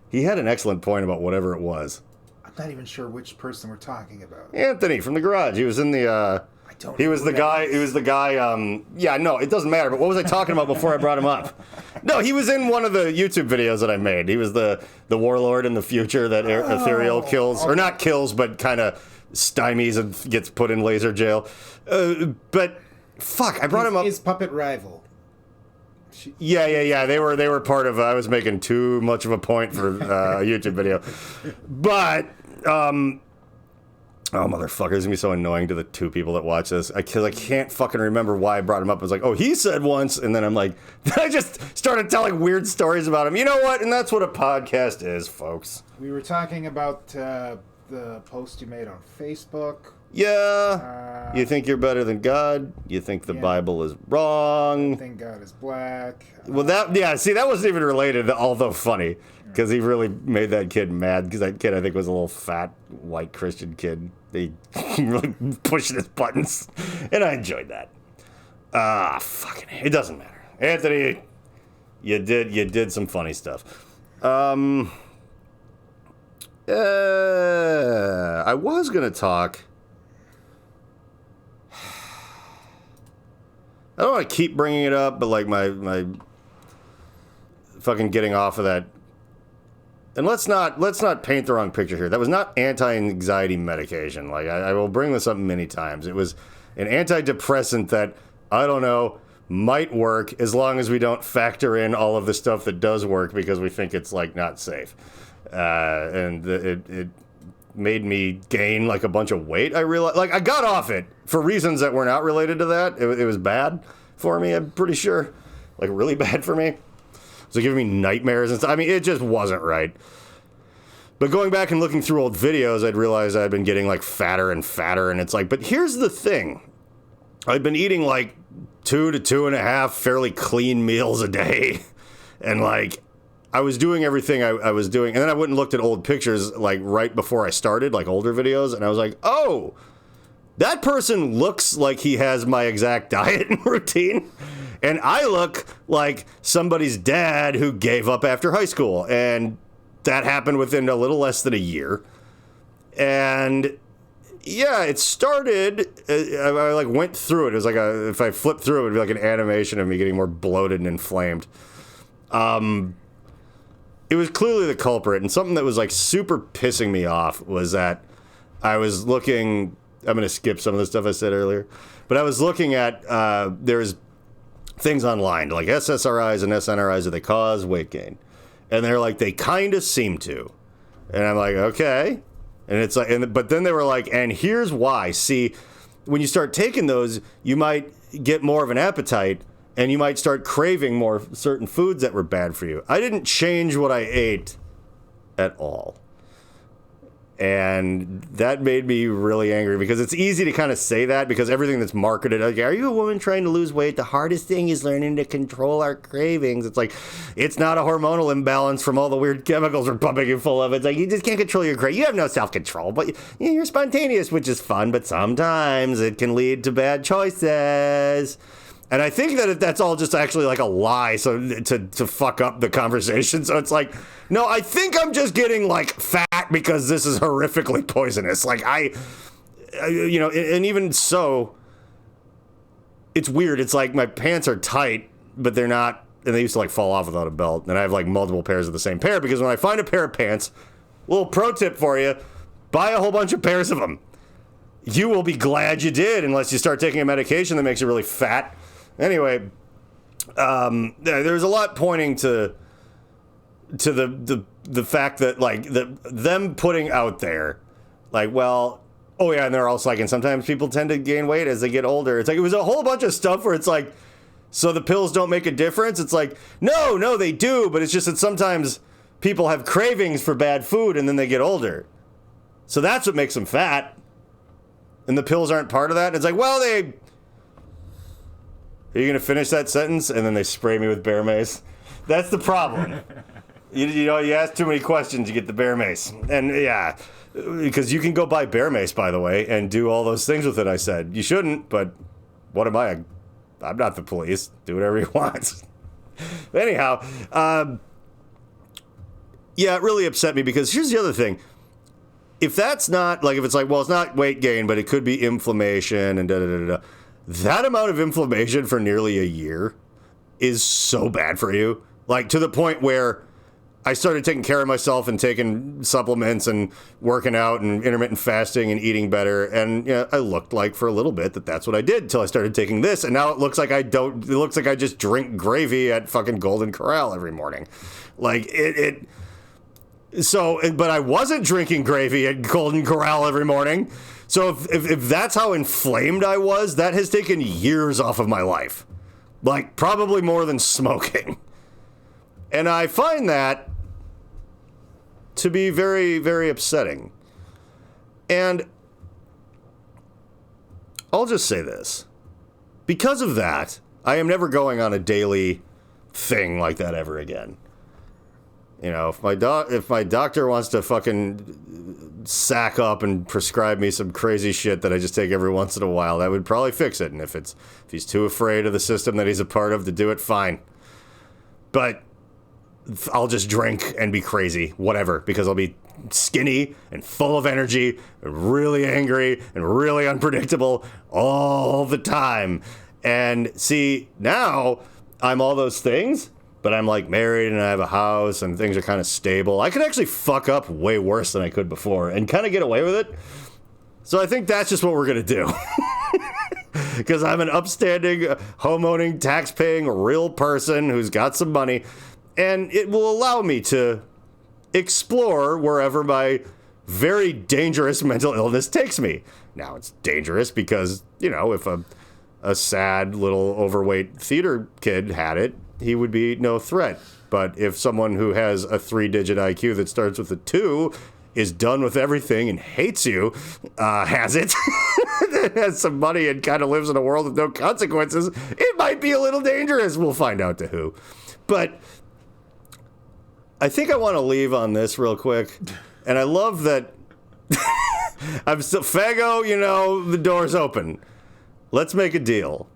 He had an excellent point about whatever it was. I'm not even sure which person we're talking about. Anthony from the garage. He was in the, he was the guy, yeah, no, it doesn't matter, but what was I talking about before I brought him up? No, he was in one of the YouTube videos that I made. He was the warlord in the future that Ethereal kills, okay. Or not kills, but kind of stymies and gets put in laser jail. But, fuck, I brought him up. His puppet rival. Yeah. They were part of. I was making too much of a point for a YouTube video, but oh motherfucker, it's gonna be so annoying to the two people that watch this. Because I can't fucking remember why I brought him up. I was like, oh, he said once, and then I'm like, I just started telling weird stories about him. You know what? And that's what a podcast is, folks. We were talking about the post you made on Facebook. Yeah. You think you're better than God. You think the Bible is wrong. I think God is black. Well, that wasn't even related, although funny, because he really made that kid mad, because that kid, I think, was a little fat, white Christian kid. He really pushed his buttons, and I enjoyed that. Fucking, it doesn't matter. Anthony, you did some funny stuff. I was going to talk... I don't want to keep bringing it up, but like my fucking getting off of that. And let's not paint the wrong picture here. That was not anti-anxiety medication. Like I will bring this up many times. It was an antidepressant that, I don't know, might work as long as we don't factor in all of the stuff that does work because we think it's like not safe. And it made me gain like a bunch of weight. I realized, like, I got off it for reasons that were not related to that. It was bad for me, I'm pretty sure. Like, really bad for me. So giving me nightmares and stuff. I mean, it just wasn't right. But going back and looking through old videos, I'd realized I'd been getting like fatter and fatter. And it's like, but here's the thing. I'd been eating like 2 to 2.5 fairly clean meals a day. And like, I was doing everything I was doing. And then I went and looked at old pictures, like, right before I started, like, older videos. And I was like, oh, that person looks like he has my exact diet and routine. And I look like somebody's dad who gave up after high school. And that happened within a little less than a year. And, yeah, it started, I like, went through it. It was like if I flipped through it, it would be like an animation of me getting more bloated and inflamed. It was clearly the culprit, and something that was like super pissing me off was that I was looking, I'm going to skip some of the stuff I said earlier, but I was looking at, there's things online, like SSRIs and SNRIs, do they cause weight gain? And they're like, they kind of seem to. And I'm like, okay. And it's like, but then they were like, and here's why. See, when you start taking those, you might get more of an appetite, and you might start craving more certain foods that were bad for you. I didn't change what I ate at all. And that made me really angry because it's easy to kind of say that because everything that's marketed, like, are you a woman trying to lose weight? The hardest thing is learning to control our cravings. It's like, it's not a hormonal imbalance from all the weird chemicals we're pumping you full of. It's like, you just can't control your cravings. You have no self-control, but you're spontaneous, which is fun, but sometimes it can lead to bad choices. And I think that that's all just actually like a lie, so to fuck up the conversation. So it's like, no, I think I'm just getting like fat because this is horrifically poisonous. Like you know, and even so, it's weird. It's like my pants are tight, but they're not, and they used to like fall off without a belt. And I have like multiple pairs of the same pair because when I find a pair of pants, little pro tip for you, buy a whole bunch of pairs of them. You will be glad you did unless you start taking a medication that makes you really fat. Anyway, there's a lot pointing to the fact that like them putting out there, like, well, oh yeah, and they're also like, and sometimes people tend to gain weight as they get older. It's like it was a whole bunch of stuff where it's like, so the pills don't make a difference. It's like, no, they do, but it's just that sometimes people have cravings for bad food and then they get older, so that's what makes them fat, and the pills aren't part of that. And it's like, well, they. Are you going to finish that sentence? And then they spray me with bear mace. That's the problem. You know, you ask too many questions, you get the bear mace. And yeah, because you can go buy bear mace, by the way, and do all those things with it, I said. You shouldn't, but what am I? I'm not the police. Do whatever you want. Anyhow, yeah, it really upset me because here's the other thing. If that's not, like, if it's like, well, it's not weight gain, but it could be inflammation and da-da-da-da-da. That amount of inflammation for nearly a year is so bad for you. Like, to the point where I started taking care of myself and taking supplements and working out and intermittent fasting and eating better. And yeah, I looked like for a little bit that's what I did until I started taking this. And now it looks like it looks like I just drink gravy at fucking Golden Corral every morning. Like but I wasn't drinking gravy at Golden Corral every morning. So if that's how inflamed I was, that has taken years off of my life. Like, probably more than smoking. And I find that to be very, very upsetting. And I'll just say this. Because of that, I am never going on a daily thing like that ever again. You know, if my doctor wants to fucking sack up and prescribe me some crazy shit that I just take every once in a while, that would probably fix it. And if he's too afraid of the system that he's a part of to do it, fine. But I'll just drink and be crazy, whatever, because I'll be skinny and full of energy and really angry and really unpredictable all the time. And see, now I'm all those things, but I'm like married and I have a house and things are kind of stable. I could actually fuck up way worse than I could before and kind of get away with it. So I think that's just what we're going to do. Because I'm an upstanding, homeowning, tax-paying, real person who's got some money. And it will allow me to explore wherever my very dangerous mental illness takes me. Now, it's dangerous because, you know, if a sad little overweight theater kid had it, he would be no threat. But if someone who has a 3-digit IQ that starts with a 2 is done with everything and hates you, has it, has some money and kind of lives in a world with no consequences, it might be a little dangerous. We'll find out to who. But I think I want to leave on this real quick. And I love that I'm still, Fago, you know, the door's open. Let's make a deal.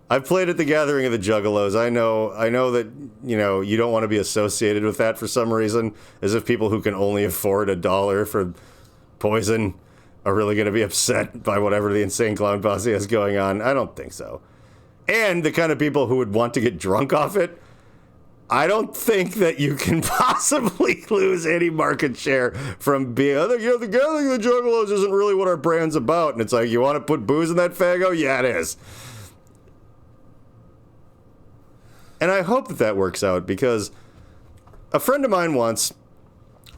I've played at the Gathering of the Juggalos. I know that, you know, you don't want to be associated with that for some reason, as if people who can only afford $1 for poison are really going to be upset by whatever the Insane Clown Posse has going on. I don't think so. And the kind of people who would want to get drunk off it, I don't think that you can possibly lose any market share from being, the Gathering of the Juggalos isn't really what our brand's about. And it's like, you want to put booze in that, Fago? Yeah, it is. And I hope that works out, because a friend of mine once,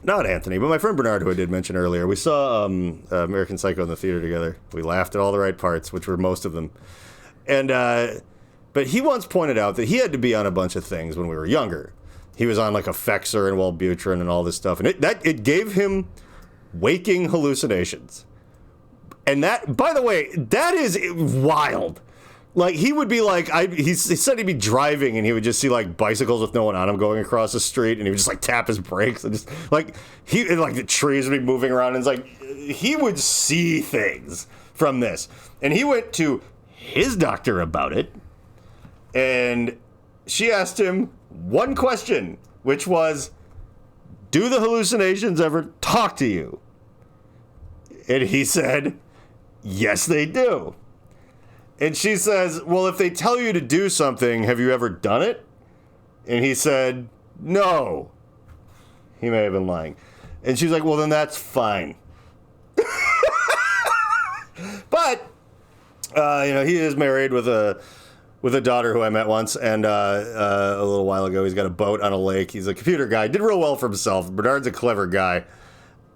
not Anthony, but my friend Bernard, who I did mention earlier, we saw American Psycho in the theater together. We laughed at all the right parts, which were most of them. And but he once pointed out that he had to be on a bunch of things when we were younger. He was on like Effexor and Wellbutrin and all this stuff. And it gave him waking hallucinations. And that, by the way, that is wild. Like, he would be like, he said he'd be driving and he would just see like bicycles with no one on them going across the street, and he would just like tap his brakes and just like, the trees would be moving around, and it's like, he would see things from this. And he went to his doctor about it, and she asked him one question, which was, do the hallucinations ever talk to you? And he said, yes, they do. And she says, well, if they tell you to do something, have you ever done it? And he said, no. He may have been lying. And she's like, well, then that's fine. But, he is married with a daughter who I met once, and a little while ago, he's got a boat on a lake. He's a computer guy. Did real well for himself. Bernard's a clever guy.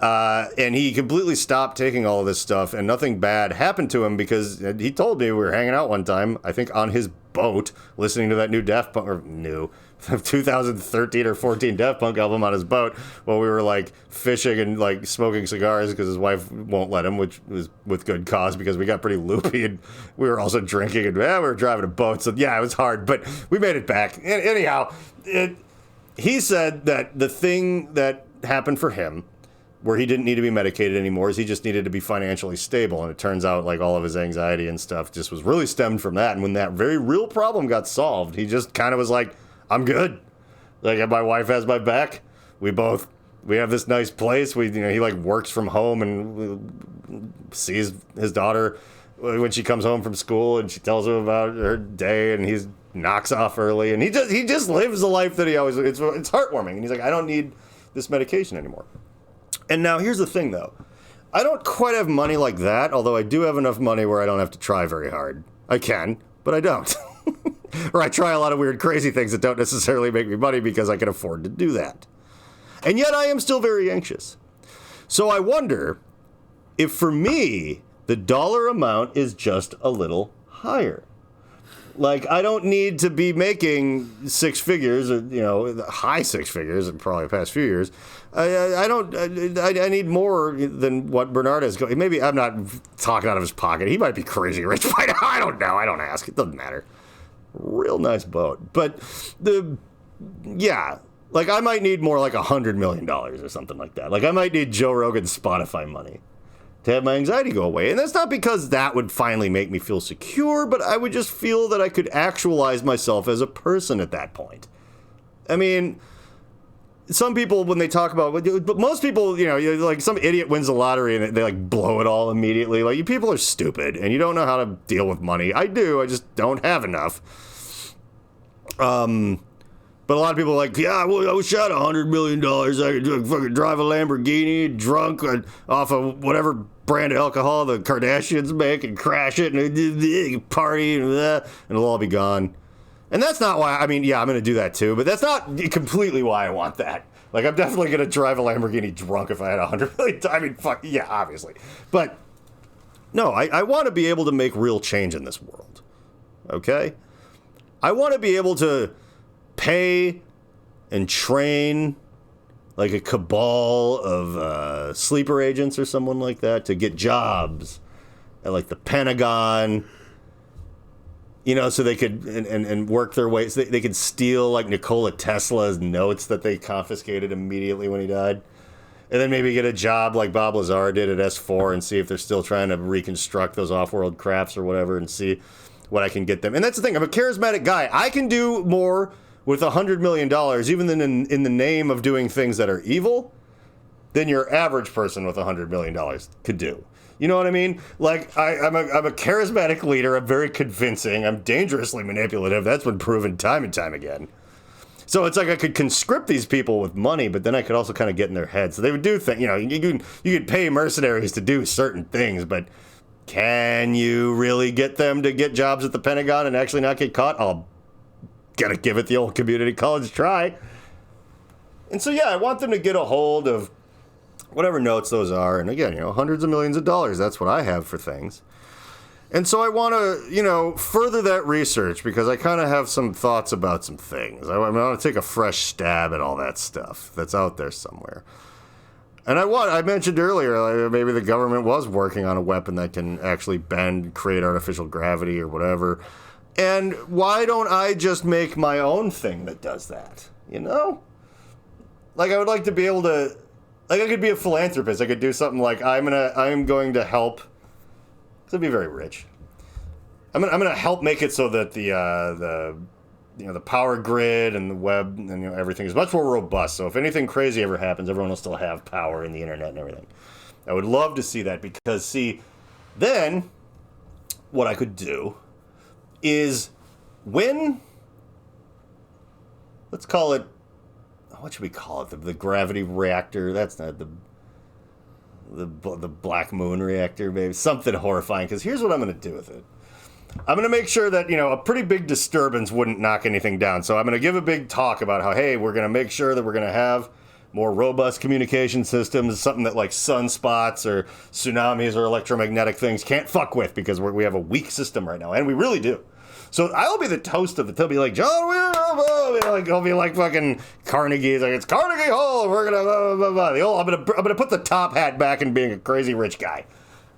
And he completely stopped taking all of this stuff, and nothing bad happened to him because he told me we were hanging out one time, I think on his boat, listening to that new 2013 or 14 Daft Punk album on his boat while we were like fishing and like smoking cigars because his wife won't let him, which was with good cause because we got pretty loopy and we were also drinking and we were driving a boat. So yeah, it was hard, but we made it back. Anyhow, he said that the thing that happened for him where he didn't need to be medicated anymore is he just needed to be financially stable. And it turns out like all of his anxiety and stuff just was really stemmed from that. And when that very real problem got solved, he just kind of was like, I'm good. Like, my wife has my back. We have this nice place. He like works from home and sees his daughter when she comes home from school, and she tells him about her day, and he knocks off early, and he just lives the life that he always, it's heartwarming. And he's like, I don't need this medication anymore. And now here's the thing, though. I don't quite have money like that, although I do have enough money where I don't have to try very hard. I can, but I don't. Or I try a lot of weird, crazy things that don't necessarily make me money because I can afford to do that. And yet I am still very anxious. So I wonder if for me, the dollar amount is just a little higher. Like, I don't need to be making six figures, or, high six figures in probably the past few years. I need more than what Bernard is going. Maybe I'm not talking out of his pocket. He might be crazy rich by now. I don't know. I don't ask. It doesn't matter. Real nice boat. But like I might need more like $100 million or something like that. Like I might need Joe Rogan's Spotify money to have my anxiety go away. And that's not because that would finally make me feel secure, but I would just feel that I could actualize myself as a person at that point. I mean, some people, when they talk about, but most people, like some idiot wins the lottery and they like blow it all immediately. Like, you people are stupid and you don't know how to deal with money. I do. I just don't have enough. But a lot of people are like, yeah, I wish I had $100 million. I could fucking drive a Lamborghini drunk off of whatever brand of alcohol the Kardashians make and crash it and party and it'll all be gone. And that's not why, I'm going to do that too, but that's not completely why I want that. Like, I'm definitely going to drive a Lamborghini drunk if I had $100 million. Fuck, yeah, obviously. But, no, I want to be able to make real change in this world. Okay? I want to be able to pay and train like a cabal of sleeper agents or someone like that to get jobs at like the Pentagon, so they could and work their way, so they could steal like Nikola Tesla's notes that they confiscated immediately when he died, and then maybe get a job like Bob Lazar did at S4 and see if they're still trying to reconstruct those off-world crafts or whatever and see what I can get them. And that's the thing, I'm a charismatic guy. I can do more with $100 million, even in the name of doing things that are evil, than your average person with $100 million could do. You know what I mean? Like, I'm a charismatic leader. I'm very convincing. I'm dangerously manipulative. That's been proven time and time again. So it's like I could conscript these people with money, but then I could also kind of get in their heads. So they would do things, you could pay mercenaries to do certain things, but can you really get them to get jobs at the Pentagon and actually not get caught? I'll gotta give it the old community college try. And so, yeah, I want them to get a hold of whatever notes those are. And again, hundreds of millions of dollars. That's what I have for things. And so I want to, further that research because I kind of have some thoughts about some things. I want to take a fresh stab at all that stuff that's out there somewhere. And I mentioned earlier, maybe the government was working on a weapon that can actually bend, create artificial gravity or whatever. And why don't I just make my own thing that does that? You know? Like, I would like to be able to... Like, I could be a philanthropist. I could do something like, I'm going to help... Because I'd be very rich. I'm gonna help make it so that the power grid and the web and everything is much more robust. So if anything crazy ever happens, everyone will still have power in the internet and everything. I would love to see that because, then what I could do is let's call it, what should we call it? The gravity reactor. That's not the Black Moon reactor, maybe. Something horrifying, because here's what I'm going to do with it. I'm going to make sure that, a pretty big disturbance wouldn't knock anything down. So I'm going to give a big talk about how, hey, we're going to make sure that we're going to have more robust communication systems, something that like sunspots or tsunamis or electromagnetic things can't fuck with because we have a weak system right now. And we really do. So I'll be the toast of it. They'll be like, John, I'll be like fucking Carnegie. It's like, it's Carnegie Hall. We're going to blah, blah, blah. I'm going to put the top hat back and being a crazy rich guy.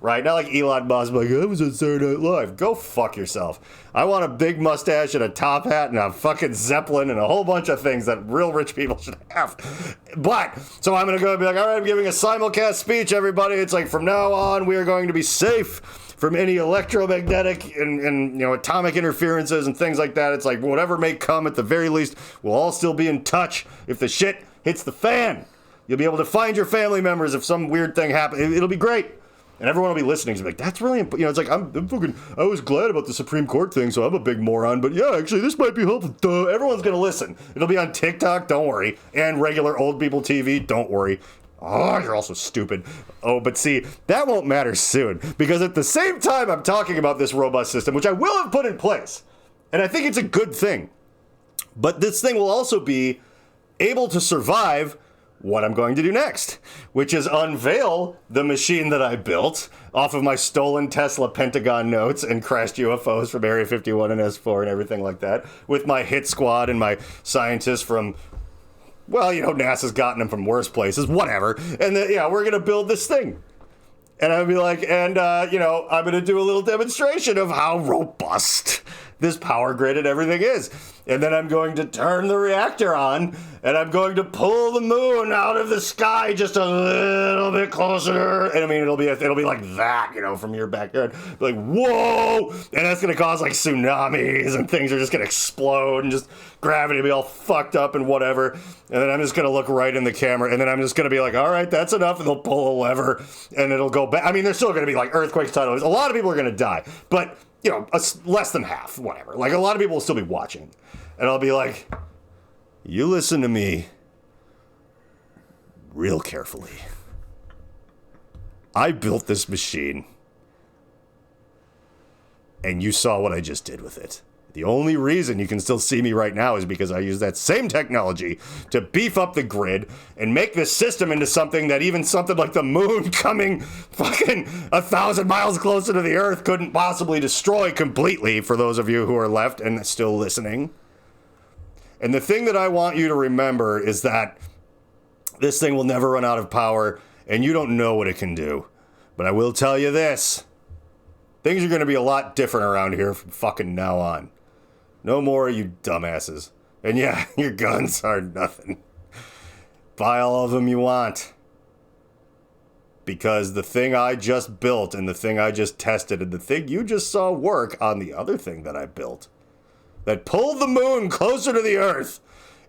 Right? Not like Elon Musk, like, I was on Saturday Night Live. Go fuck yourself. I want a big mustache and a top hat and a fucking Zeppelin and a whole bunch of things that real rich people should have. But, so I'm going to go and be like, all right, I'm giving a simulcast speech, everybody. It's like, from now on, we are going to be safe from any electromagnetic and atomic interferences and things like that. It's like, whatever may come, at the very least, we'll all still be in touch if the shit hits the fan. You'll be able to find your family members if some weird thing happens. It'll be great. And everyone will be listening. So be like, that's really important. It's like, I was glad about the Supreme Court thing, so I'm a big moron. But yeah, actually, this might be helpful. Duh. Everyone's going to listen. It'll be on TikTok, don't worry. And regular old people TV, don't worry. Oh, you're also stupid. Oh, but see, that won't matter soon. Because at the same time I'm talking about this robust system, which I will have put in place. And I think it's a good thing. But this thing will also be able to survive what I'm going to do next, which is unveil the machine that I built off of my stolen Tesla Pentagon notes and crashed UFOs from Area 51 and S4 and everything like that, with my hit squad and my scientists from, NASA's gotten them from worse places, whatever. And we're going to build this thing. And I'd be like, I'm going to do a little demonstration of how robust this power grid and everything is. And then I'm going to turn the reactor on, and I'm going to pull the moon out of the sky just a little bit closer. And I mean, it'll be like that, from your backyard. Like, whoa! And that's going to cause like tsunamis, and things are just going to explode, and just gravity will be all fucked up and whatever. And then I'm just going to look right in the camera, and then I'm just going to be like, all right, that's enough. And they'll pull a lever, and it'll go back. I mean, there's still going to be like earthquakes, tidal. A lot of people are going to die, but less than half, whatever. Like, a lot of people will still be watching. And I'll be like, you listen to me real carefully. I built this machine, and you saw what I just did with it. The only reason you can still see me right now is because I use that same technology to beef up the grid and make this system into something that even something like the moon coming fucking 1,000 miles closer to the Earth couldn't possibly destroy completely, for those of you who are left and still listening. And the thing that I want you to remember is that this thing will never run out of power, and you don't know what it can do. But I will tell you this. Things are going to be a lot different around here from fucking now on. No more, you dumbasses. And yeah, your guns are nothing. Buy all of them you want. Because the thing I just built and the thing I just tested and the thing you just saw work on the other thing that I built, that pulled the moon closer to the Earth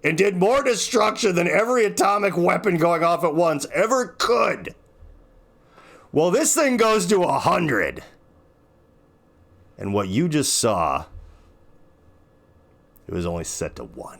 and did more destruction than every atomic weapon going off at once ever could. Well, this thing goes to 100. And what you just saw, it was only set to 1.